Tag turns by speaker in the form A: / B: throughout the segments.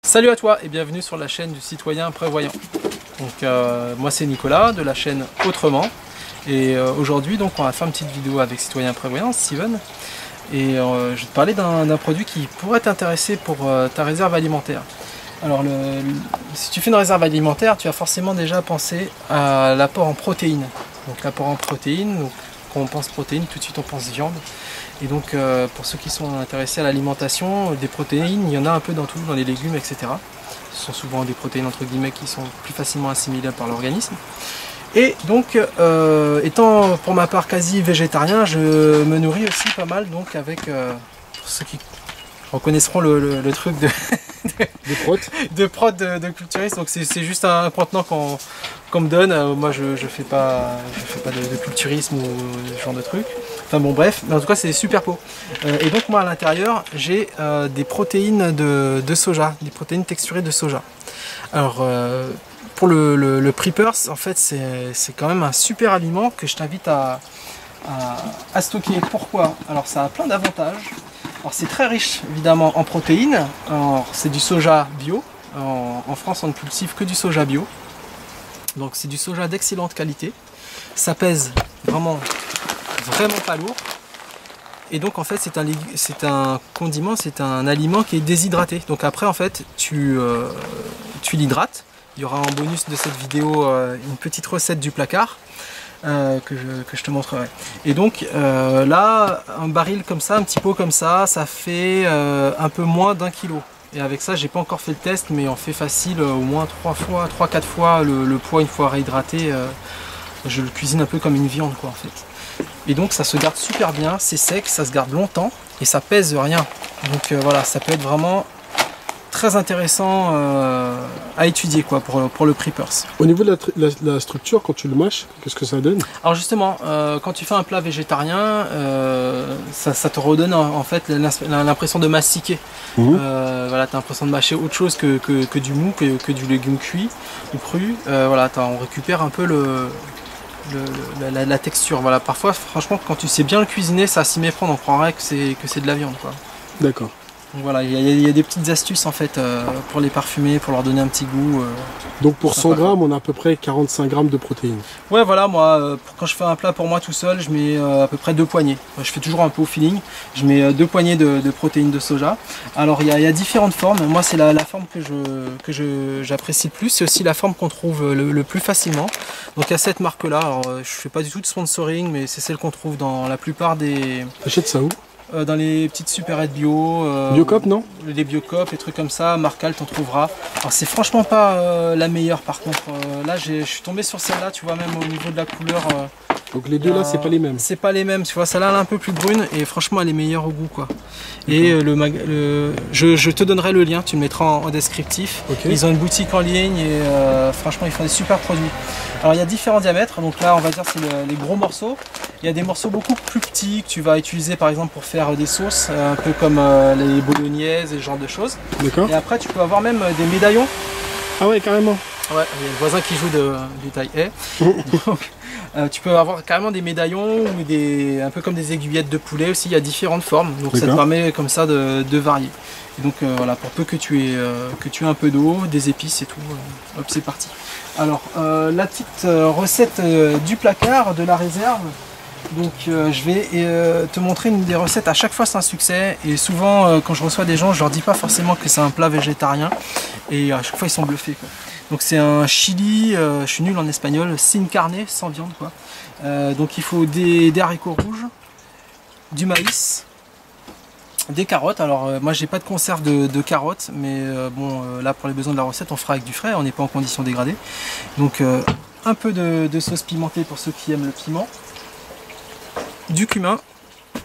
A: Salut à toi et bienvenue sur la chaîne du citoyen prévoyant. Donc moi c'est Nicolas de la chaîne Autrement et aujourd'hui donc on va faire une petite vidéo avec citoyen prévoyant, Steven, et je vais te parler d'un produit qui pourrait t'intéresser pour ta réserve alimentaire. Alors si tu fais une réserve alimentaire, tu as forcément déjà pensé à l'apport en protéines. Donc l'apport en protéines, donc, quand on pense protéines, tout de suite on pense viande. Et donc pour ceux qui sont intéressés à l'alimentation, des protéines, il y en a un peu dans tout, dans les légumes, etc. Ce sont souvent des protéines entre guillemets qui sont plus facilement assimilables par l'organisme. Et donc étant pour ma part quasi végétarien, je me nourris aussi pas mal donc avec, pour ceux qui reconnaîtront le truc de prot de culturiste. Donc c'est juste un contenant qu'on me donne. Moi je fais pas de culturisme ou ce genre de truc. Enfin bon bref, mais en tout cas c'est super pot. Et donc moi à l'intérieur j'ai des protéines de soja, des protéines texturées de soja. Alors pour le Preppers, en fait c'est quand même un super aliment que je t'invite à stocker. Pourquoi? Alors ça a plein d'avantages. Alors c'est très riche évidemment en protéines. C'est du soja bio. En France on ne cultive que du soja bio. Donc c'est du soja d'excellente qualité. Ça pèse vraiment pas lourd. Et donc en fait c'est un condiment, c'est un aliment qui est déshydraté. Donc après en fait tu l'hydrates. Il y aura en bonus de cette vidéo une petite recette du placard que je te montrerai. Et donc là un baril comme ça, un petit pot comme ça, ça fait un peu moins d'1 kilo. Et avec ça j'ai pas encore fait le test, mais on fait facile au moins 3-4 fois le poids une fois réhydraté. Je le cuisine un peu comme une viande quoi en fait. Et donc ça se garde super bien, c'est sec, ça se garde longtemps et ça pèse rien. Donc voilà, ça peut être vraiment très intéressant à étudier quoi pour le Preppers.
B: Au niveau de la structure, quand tu le mâches, qu'est-ce que ça donne?
A: Alors justement, quand tu fais un plat végétarien, ça te redonne en fait l'impression de mastiquer. Voilà, tu as l'impression de mâcher autre chose que du mou, que du légume cuit ou cru. Voilà, on récupère un peu la texture. Voilà, parfois franchement quand tu sais bien le cuisiner, ça s'y méprendre, on croirait que c'est de la viande quoi.
B: D'accord.
A: Donc voilà, il y a des petites astuces en fait pour les parfumer, pour leur donner un petit goût.
B: Donc pour 100 grammes, on a à peu près 45 grammes de protéines.
A: Ouais voilà, moi quand je fais un plat pour moi tout seul, je mets à peu près 2 poignées. Je fais toujours un peu au feeling. Je mets 2 poignées de protéines de soja. Alors il y a différentes formes. Moi c'est la forme que j'apprécie le plus. C'est aussi la forme qu'on trouve le plus facilement. Donc il y a cette marque là. Alors je fais pas du tout de sponsoring, mais c'est celle qu'on trouve dans la plupart des...
B: T'achètes ça où?
A: Dans les petites supérettes bio,
B: Biocop, non?
A: Les Biocop, les trucs comme ça, Marcal t'en trouveras. Alors c'est franchement pas la meilleure par contre. Là je suis tombé sur celle-là, tu vois, même au niveau de la couleur.
B: Donc les deux là c'est pas les mêmes.
A: C'est pas les mêmes, tu vois, celle-là elle est un peu plus brune et franchement elle est meilleure au goût quoi. Et je te donnerai le lien, tu le mettras en descriptif. Okay. Ils ont une boutique en ligne et franchement ils font des super produits. Alors il y a différents diamètres, donc là on va dire c'est les gros morceaux. Il y a des morceaux beaucoup plus petits que tu vas utiliser par exemple pour faire des sauces, un peu comme les bolognaises et ce genre de choses. Et après tu peux avoir même des médaillons.
B: Ah ouais, carrément.
A: Ouais, il y a le voisin qui joue du taille A. Donc, tu peux avoir carrément des médaillons ou un peu comme des aiguillettes de poulet aussi, il y a différentes formes. Donc ça te permet comme ça de varier. Et donc voilà, pour peu que tu aies un peu d'eau, des épices et tout, hop c'est parti. Alors la petite recette du placard, de la réserve. Donc je vais te montrer une des recettes. À chaque fois c'est un succès et souvent quand je reçois des gens je leur dis pas forcément que c'est un plat végétarien et à chaque fois ils sont bluffés quoi. Donc c'est un chili, je suis nul en espagnol, sin carne, sans viande quoi. Donc il faut des haricots rouges, du maïs, des carottes. Alors moi j'ai pas de conserve de carottes, mais bon là pour les besoins de la recette on fera avec du frais, on n'est pas en condition dégradée. Donc un peu de sauce pimentée pour ceux qui aiment le piment. Du cumin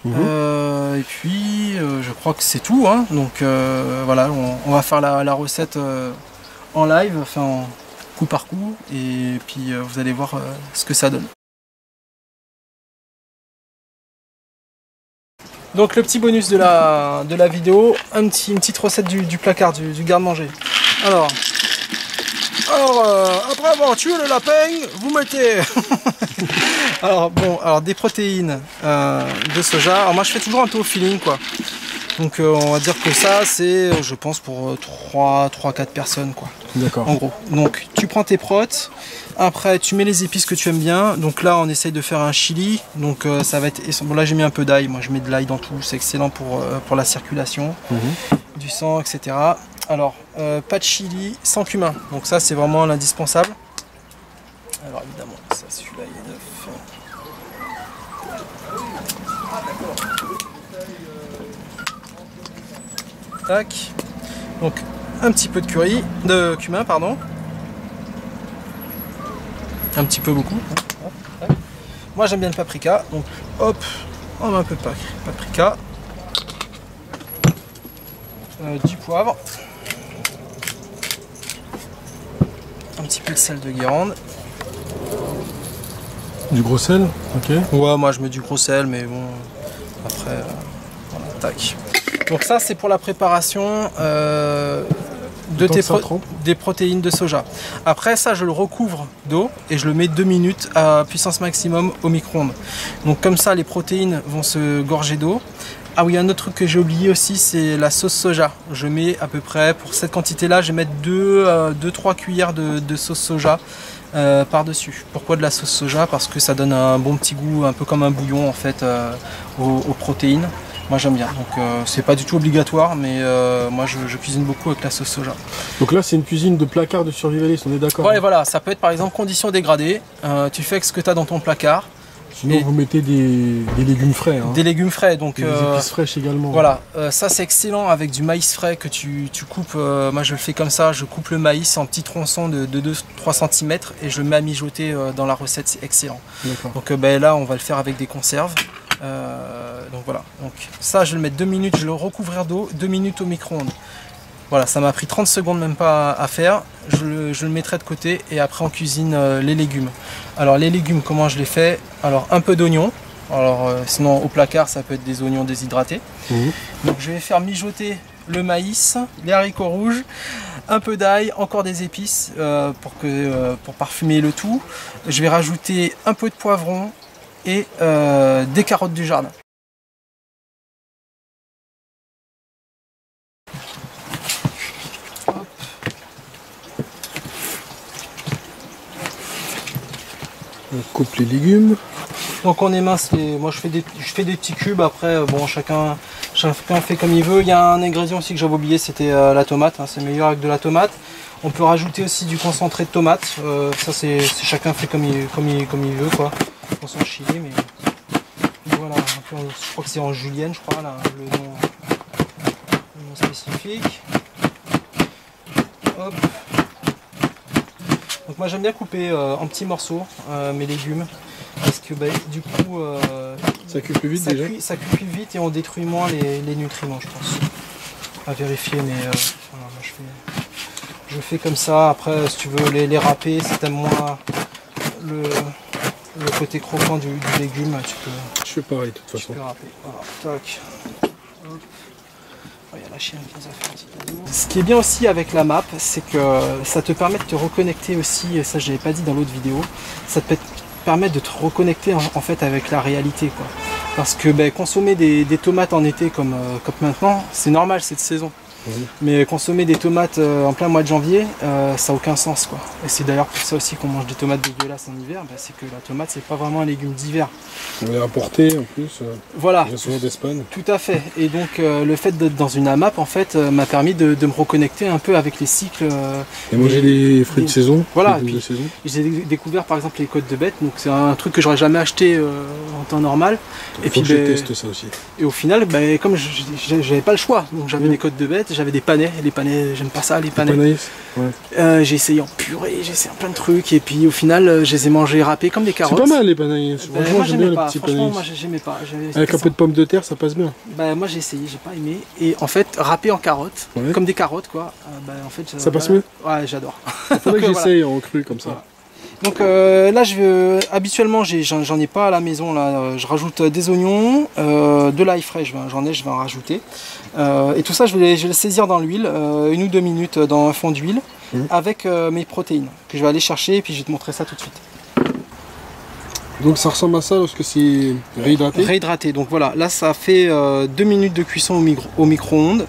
A: et puis je crois que c'est tout hein. Donc voilà, on va faire la recette en live, enfin en coup par coup, et puis vous allez voir ce que ça donne. Donc le petit bonus de la vidéo, une petite recette du placard, du garde-manger. Alors après avoir tué le lapin, vous mettez alors bon, alors des protéines de soja. Alors moi je fais toujours un peu au feeling quoi. Donc on va dire que ça c'est je pense pour 3-4 personnes quoi.
B: D'accord.
A: En gros. Donc tu prends tes protes, après tu mets les épices que tu aimes bien. Donc là on essaye de faire un chili. Donc ça va être. Bon là j'ai mis un peu d'ail, moi je mets de l'ail dans tout, c'est excellent pour la circulation du sang, etc. Alors pas de chili sans cumin. Donc ça c'est vraiment l'indispensable. Alors évidemment, ça celui-là il est neuf. Tac. Donc un petit peu de cumin, pardon. Un petit peu beaucoup. Moi j'aime bien le paprika, donc hop, on met un peu de paprika. Du poivre. Un petit peu de sel de Guérande.
B: Du gros sel, ok.
A: Ouais, moi je mets du gros sel, mais bon, après, voilà, tac. Donc ça c'est pour la préparation des protéines de soja. Après ça je le recouvre d'eau et je le mets 2 minutes à puissance maximum au micro-ondes. Donc comme ça les protéines vont se gorger d'eau. Ah oui, un autre truc que j'ai oublié aussi, c'est la sauce soja. Je mets à peu près, pour cette quantité-là, je vais mettre 2-3 cuillères de sauce soja par-dessus. Pourquoi de la sauce soja? Parce que ça donne un bon petit goût, un peu comme un bouillon en fait, aux protéines. Moi j'aime bien, donc c'est pas du tout obligatoire, mais moi je cuisine beaucoup avec la sauce soja.
B: Donc là c'est une cuisine de placard de survivaliste, on est d'accord?
A: Ouais, voilà, ça peut être par exemple conditions dégradées, tu fais avec ce que tu as dans ton placard.
B: Sinon vous mettez des légumes frais. Hein.
A: Des légumes frais, donc
B: des épices fraîches également.
A: Voilà, ça c'est excellent avec du maïs frais que tu coupes. Moi je le fais comme ça, je coupe le maïs en petits tronçons de 2-3 cm et je le mets à mijoter dans la recette, c'est excellent. Donc là on va le faire avec des conserves. Donc voilà, donc ça je vais le mettre 2 minutes, je le recouvrir d'eau, 2 minutes au micro-ondes. Voilà, ça m'a pris 30 secondes même pas à faire. Je le mettrai de côté et après on cuisine les légumes. Alors les légumes, comment je les fais? Alors un peu d'oignon. Alors sinon au placard ça peut être des oignons déshydratés. Donc je vais faire mijoter le maïs, les haricots rouges, un peu d'ail, encore des épices pour parfumer le tout. Je vais rajouter un peu de poivron et des carottes du jardin.
B: On coupe les légumes.
A: Donc on émince moi je fais des petits cubes, après bon chacun fait comme il veut. Il y a un ingrédient aussi que j'avais oublié, c'était la tomate, hein, c'est meilleur avec de la tomate. On peut rajouter aussi du concentré de tomate, ça c'est chacun fait comme il veut quoi. On s'en chie, mais voilà, je crois que c'est en julienne je crois là, le nom spécifique. Hop. Donc moi j'aime bien couper en petits morceaux mes légumes parce que du coup
B: ça cuit plus vite déjà.
A: Ça cuit plus vite et on détruit moins les nutriments je pense. À vérifier mais voilà, je fais comme ça. Après si tu veux les râper, si t'aimes moins le côté croquant du légume, tu peux.
B: Je fais pareil de toute façon.
A: Tu peux râper. Voilà, tac. Hop. Il y a la chienne qui nous a fait un petit cadeau. Ce qui est bien aussi avec la map, c'est que ça te permet de te reconnecter aussi, et ça je l'avais pas dit dans l'autre vidéo, ça te permet de te reconnecter en fait avec la réalité quoi. Parce que consommer des tomates en été comme maintenant, c'est normal, c'est de saison. Mais consommer des tomates en plein mois de janvier, ça n'a aucun sens quoi. Et c'est d'ailleurs pour ça aussi qu'on mange des tomates dégueulasses en hiver, c'est que la tomate c'est pas vraiment un légume d'hiver.
B: On est importé en plus.
A: Voilà.
B: Souvent d'Espagne.
A: Tout à fait. Et donc le fait d'être dans une AMAP en fait m'a permis de me reconnecter un peu avec les cycles.
B: Et manger des fruits de saison.
A: Voilà. J'ai découvert par exemple les côtes de bête, donc c'est un truc que j'aurais jamais acheté en temps normal.
B: Et puis je teste ça aussi.
A: Et au final, comme j'avais pas le choix, donc j'avais des côtes de bête. J'avais des panais, les panais, j'aime pas ça, les panais. Ouais. J'ai essayé en purée, j'ai essayé plein de trucs, et puis au final, je les ai mangés râpés comme des carottes.
B: C'est pas mal les panais. Franchement, j'aime bien les petits panais.
A: Moi, j'aimais pas.
B: Avec un peu de pommes de terre, ça passe bien.
A: Moi, j'ai essayé, j'ai pas aimé. Et en fait, râpés en carottes, comme des carottes, quoi. En fait,
B: ça passe mieux.
A: Ouais, j'adore.
B: Il faudrait que j'essaye en cru comme ça.
A: Voilà. Donc là, habituellement, j'en ai pas à la maison. Là, je rajoute des oignons, de l'ail frais, je vais en rajouter. Et tout ça, je vais le saisir dans l'huile, 1 ou 2 minutes dans un fond d'huile, avec mes protéines, que je vais aller chercher, et puis je vais te montrer ça tout de suite.
B: Donc ça ressemble à ça lorsque c'est réhydraté.
A: Réhydraté. Donc voilà, là ça fait 2 minutes de cuisson au micro-ondes.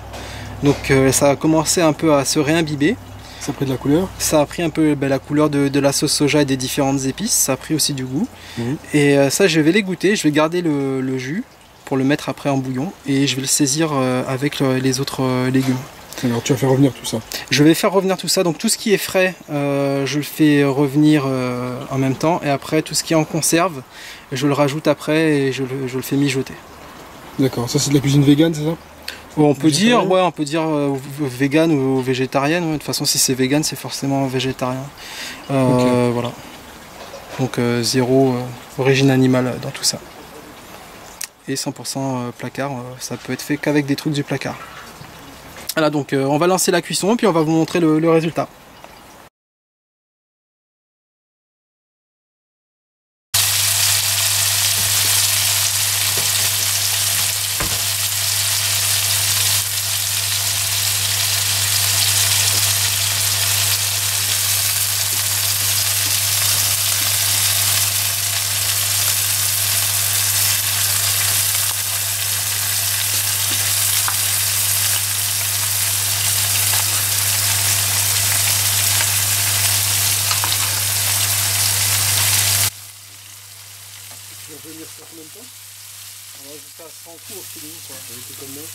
A: Donc ça a commencé un peu à se réimbiber.
B: Ça a pris de la couleur.
A: Ça a pris un peu la couleur de la sauce soja et des différentes épices. Ça a pris aussi du goût.
B: Mhm.
A: Et ça, je vais les goûter. Je vais garder le jus pour le mettre après en bouillon. Et je vais le saisir avec les autres légumes.
B: Alors tu vas faire revenir tout ça.
A: Je vais faire revenir tout ça. Donc tout ce qui est frais, je le fais revenir en même temps. Et après, tout ce qui est en conserve, je le rajoute après et je le fais mijoter.
B: D'accord, ça c'est de la cuisine végane, c'est ça?
A: On peut dire, ouais, on peut dire vegan ou végétarienne. Ouais. De toute façon, si c'est vegan, c'est forcément végétarien.
B: Ok.
A: Voilà. Donc zéro origine animale dans tout ça. Et 100% placard, ça peut être fait qu'avec des trucs du placard. Voilà, donc on va lancer la cuisson, puis on va vous montrer le résultat.
B: Tu vas revenir sur combien de temps?
A: On va juste faire 100 coups au feeling, quoi.
B: C'est comme moi.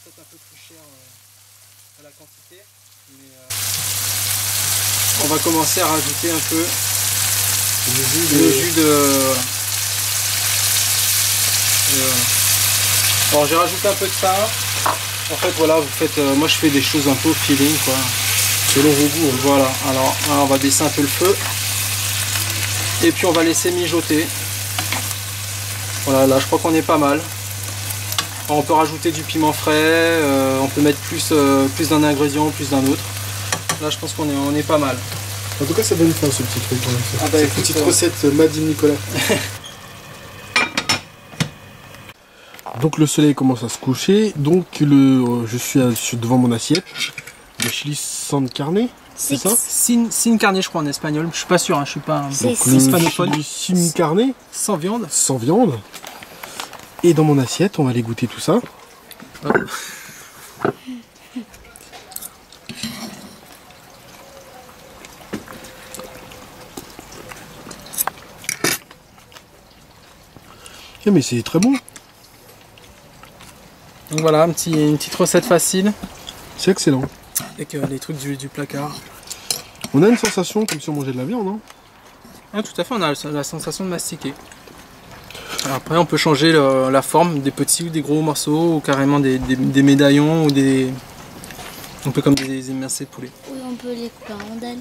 A: Peut-être un peu plus cher à la quantité, mais on va commencer à rajouter un peu le jus de... Alors j'ai rajouté un peu de ça. En fait voilà, vous faites, moi je fais des choses un peu au feeling quoi.
B: Selon vos goûts. Hein.
A: Voilà, alors on va baisser un peu le feu. Et puis on va laisser mijoter. Voilà, là je crois qu'on est pas mal. Alors, on peut rajouter du piment frais, on peut mettre plus d'un ingrédient, plus d'un autre. Là je pense qu'on est pas mal.
B: En tout cas ça donne faim ce petit truc.
A: Ah bah,
B: cette petite recette Made in Nicolas. Donc le soleil commence à se coucher, donc je suis devant mon assiette. Le chili sans carne, c'est ça?
A: Sin carne je crois en espagnol, je suis pas sûr, hein, je suis pas un
B: Donc le
A: hispanophone.
B: chili sin carne,
A: Sans viande.
B: sans viande. Et dans mon assiette, on va aller goûter tout ça.
A: Hop.
B: Eh, mais c'est très bon.
A: Donc voilà, une petite recette facile
B: C'est excellent.
A: avec les trucs du placard.
B: On a une sensation comme si on mangeait de la viande, hein.
A: Ah, tout à fait, on a la sensation de mastiquer. Alors après, on peut changer la forme des petits ou des gros morceaux, ou carrément des médaillons, ou un peu comme des émincés de poulet.
C: Oui, on peut les couper en rondelles.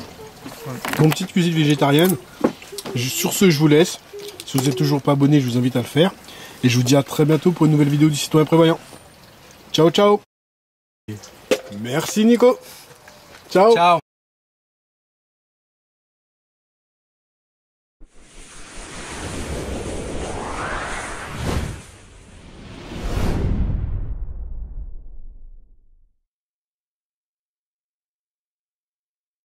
B: Mon petite cuisine végétarienne. Sur ce, je vous laisse. Si vous n'êtes toujours pas abonné, je vous invite à le faire. Et je vous dis à très bientôt pour une nouvelle vidéo du Citoyen Prévoyant. Ciao, ciao. Merci Nico. Ciao.
A: Ciao.